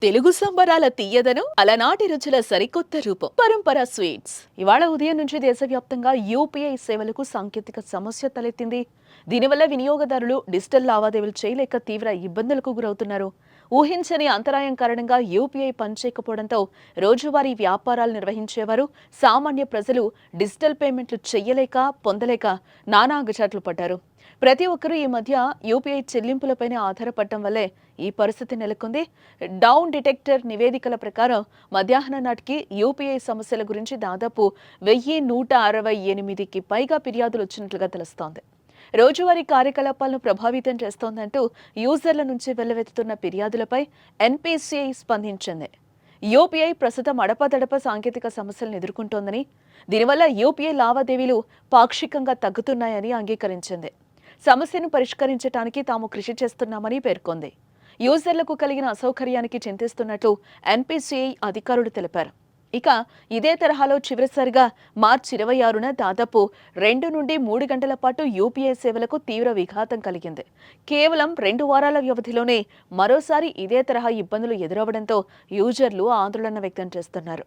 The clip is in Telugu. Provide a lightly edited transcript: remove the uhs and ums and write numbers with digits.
తెలుగు సంబరాల తీయదనం అలనాటి రుచుల సరికొత్త రూపం పరంపర స్వీట్స్. ఇవాళ ఉదయం నుంచి దేశవ్యాప్తంగా యూపీఐ సేవలకు సాంకేతిక సమస్య తలెత్తింది. దీనివల్ల వినియోగదారులు డిజిటల్ లావాదేవీలు చేయలేక తీవ్ర ఇబ్బందులకు గురవుతున్నారు. ఊహించని అంతరాయం కారణంగా యూపీఐ పనిచేయకపోవడంతో రోజువారీ వ్యాపారాలు నిర్వహించేవారు, సామాన్య ప్రజలు డిజిటల్ పేమెంట్లు చెయ్యలేక పొందలేక నానా అగచాట్లు పడ్డారు. ప్రతి ఒక్కరూ ఈ మధ్య యూపీఐ చెల్లింపులపైనే ఆధారపడటం వల్లే ఈ పరిస్థితి నెలకొంది. డౌన్ డిటెక్టర్ నివేదికల ప్రకారం మధ్యాహ్నం నాటికి యూపీఐ సమస్యల గురించి దాదాపు 1168కి పైగా ఫిర్యాదులు వచ్చినట్లుగా తెలుస్తోంది. రోజువారీ కార్యకలాపాలను ప్రభావితం చేస్తోందంటూ యూజర్ల నుంచి వెల్లువెత్తుతున్న ఫిర్యాదులపై ఎన్పీసీఐ స్పందించింది. యూపీఐ ప్రస్తుతం అడపాదడప సాంకేతిక సమస్యలను ఎదుర్కొంటోందని, దీనివల్ల యూపీఐ లావాదేవీలు పాక్షికంగా తగ్గుతున్నాయని అంగీకరించింది. సమస్యను పరిష్కరించడానికి తాము కృషి చేస్తున్నామని పేర్కొంది. యూజర్లకు కలిగిన అసౌకర్యానికి చింతిస్తున్నట్లు ఎన్పీసీఐ అధికారులు తెలిపారు. ఇక ఇదే తరహాలో చివరిసారిగా మార్చి 26న దాదాపు 2 నుండి 3 గంటల పాటు యూపీఐ సేవలకు తీవ్ర విఘాతం కలిగింది. కేవలం 2 వారాల వ్యవధిలోనే మరోసారి ఇదే తరహా ఇబ్బందులు ఎదురవడంతో యూజర్లు ఆందోళన వ్యక్తం చేస్తున్నారు.